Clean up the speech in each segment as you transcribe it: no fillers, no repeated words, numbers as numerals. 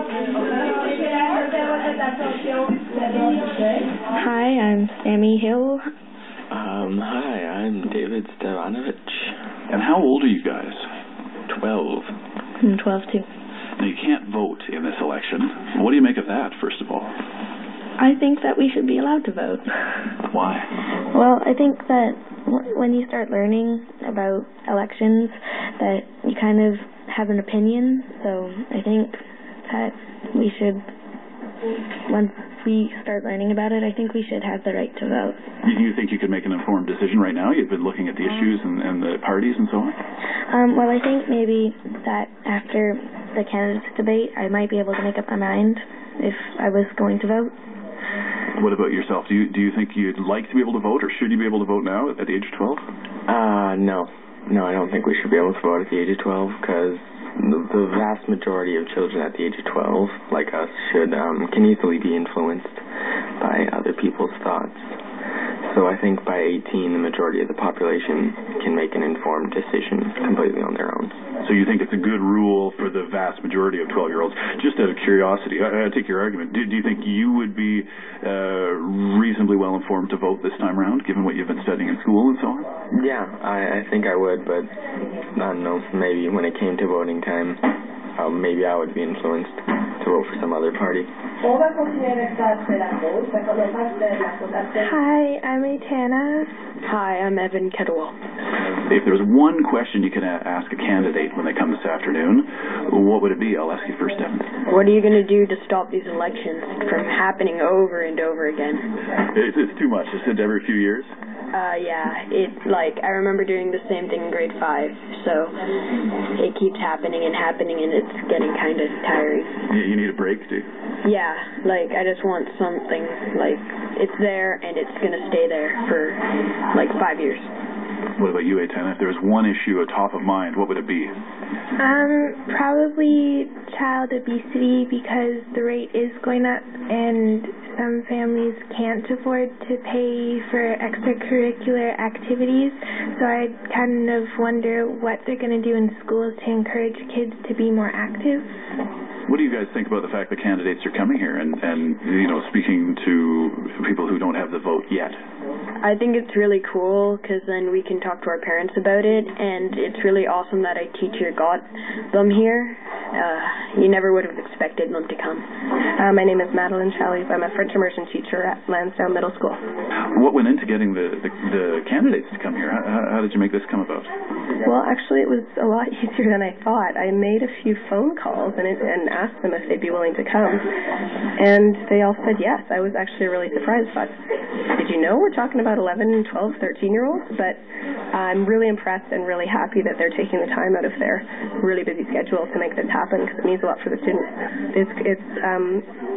Hi, I'm Sammy Hill. Hi, I'm David Stavanovich. And how old are you guys? 12. I'm 12 too. Now, you can't vote in this election. What do you make of that, first of all? I think that we should be allowed to vote. Why? Well, I think that when you start learning about elections, that you kind of have an opinion. So I think that we should, once we start learning about it, I think we should have the right to vote. You think you could make an informed decision right now? You've been looking at the issues and the parties and so on? Well, I think maybe that after the candidates debate, I might be able to make up my mind if I was going to vote. What about yourself? Do you think you'd like to be able to vote, or should you be able to vote now at the age of 12? No. No, I don't think we should be able to vote at the age of 12, because the vast majority of children at the age of 12, like us, can easily be influenced by other people's thoughts. So I think by 18, the majority of the population can make an informed decision completely on their own. So you think it's a good rule for the vast majority of 12-year-olds? Just out of curiosity, I take your argument. Do you think you would be reasonably well informed to vote this time around, given what you've been studying in school and so on? Yeah, I think I would, but I don't know, maybe when it came to voting time, maybe I would be influenced to vote for some other party. Hi, I'm Aitana. Hi, I'm Evan Kettlewell. If there was one question you could ask a candidate when they come this afternoon, what would it be? I'll ask you first, Evan. What are you going to do to stop these elections from happening over and over again? It's too much. Is it every few years? Yeah. I remember doing the same thing in grade 5, so it keeps happening, and it's getting kind of tiring. You need a break, do you? Yeah, I just want something, it's there, and it's going to stay there for, 5 years. What about you, Aitana? If there was one issue top of mind, what would it be? Probably child obesity, because the rate is going up and some families can't afford to pay for extracurricular activities. So I kind of wonder what they're going to do in schools to encourage kids to be more active. What do you guys think about the fact that candidates are coming here and speaking to people who don't have the vote yet? I think it's really cool, because then we can talk to our parents about it, and it's really awesome that a teacher got them here. You never would have expected them to come. My name is Madeline Shelley. I'm a French immersion teacher at Lansdowne Middle School. What went into getting the candidates to come here? How did you make this come about? Well, actually, it was a lot easier than I thought. I made a few phone calls and asked them if they'd be willing to come, and they all said yes. I was actually really surprised. But did you know we're talking about 11, 12, 13-year-olds? But I'm really impressed and really happy that they're taking the time out of their really busy schedule to make this happen, because it means a lot for the students. It's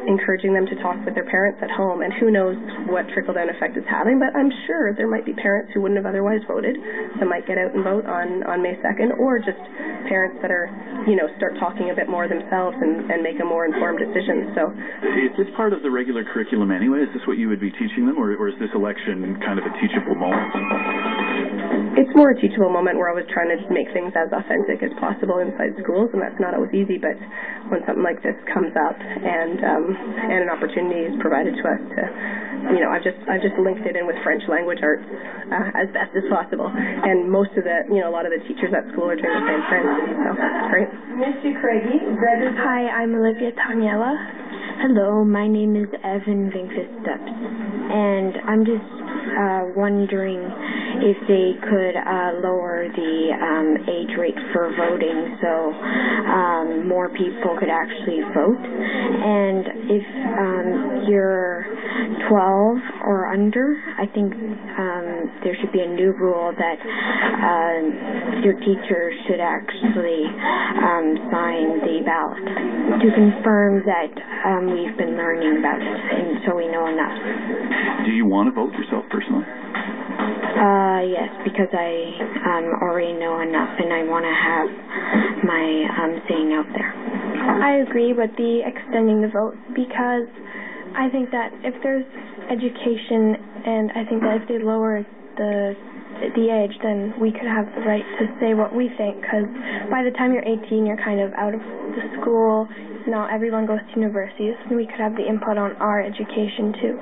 encouraging them to talk with their parents at home, and who knows what trickle-down effect it's having, but I'm sure there might be parents who wouldn't have otherwise voted that might get out and vote on May 2nd, or just parents that are, start talking a bit more themselves and make a more informed decision. So, is this part of the regular curriculum anyway? Is this what you would be teaching them, or is this election kind of a teachable moment? It's more a teachable moment where I was trying to make things as authentic as possible inside schools, and that's not always easy, but when something like this comes up and an opportunity is provided to us to, I've just linked it in with French language arts as best as possible, and most of the, a lot of the teachers at school are doing the same thing, so it's great. Mr. Craigie, Hi, I'm Olivia Taniela. Hello, my name is Evan Vinkfist-Stubbs, and I'm just wondering if they could lower the age rate for voting so more people could actually vote. And if you're 12 or under, I think there should be a new rule that your teacher should actually sign the ballot to confirm that we've been learning about it, and so we know enough. Do you want to vote yourself personally? Yes, because I already know enough, and I want to have my saying out there. I agree with the extending the vote, because I think that if there's education, and I think that if they lower the the age, then we could have the right to say what we think, because by the time you're 18, you're kind of out of the school. Not everyone goes to universities, and we could have the input on our education too.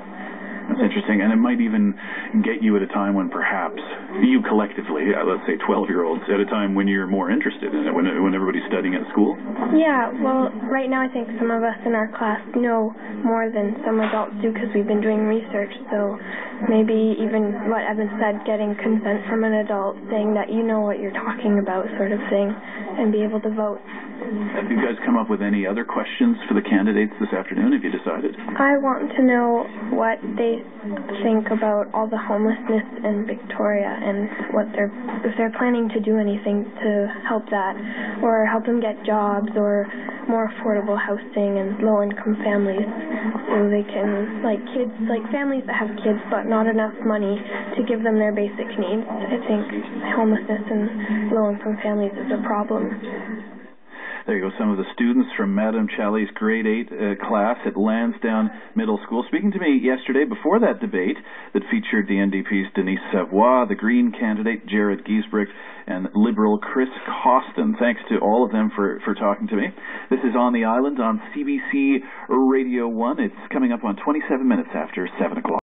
That's interesting, and it might even get you at a time when perhaps you collectively, let's say 12-year-olds, at a time when you're more interested in it, when everybody's studying at school? Yeah, well, right now I think some of us in our class know more than some adults do because we've been doing research, so maybe even what Evan said, getting consent from an adult, saying that you know what you're talking about sort of thing, and be able to vote. Have you guys come up with any other questions for the candidates this afternoon? Have you decided? I want to know what they think about all the homelessness in Victoria and if they're planning to do anything to help that, or help them get jobs or more affordable housing and low-income families, so they can, families that have kids but not enough money to give them their basic needs. I think homelessness in low-income families is a problem. There you go, some of the students from Madame Chally's grade 8 class at Lansdowne Middle School speaking to me yesterday before that debate that featured the NDP's Denise Savoy, the Green candidate Jared Giesbrecht, and Liberal Chris Costin. Thanks to all of them for talking to me. This is On the Island on CBC Radio 1. It's coming up on 27 minutes after 7 o'clock.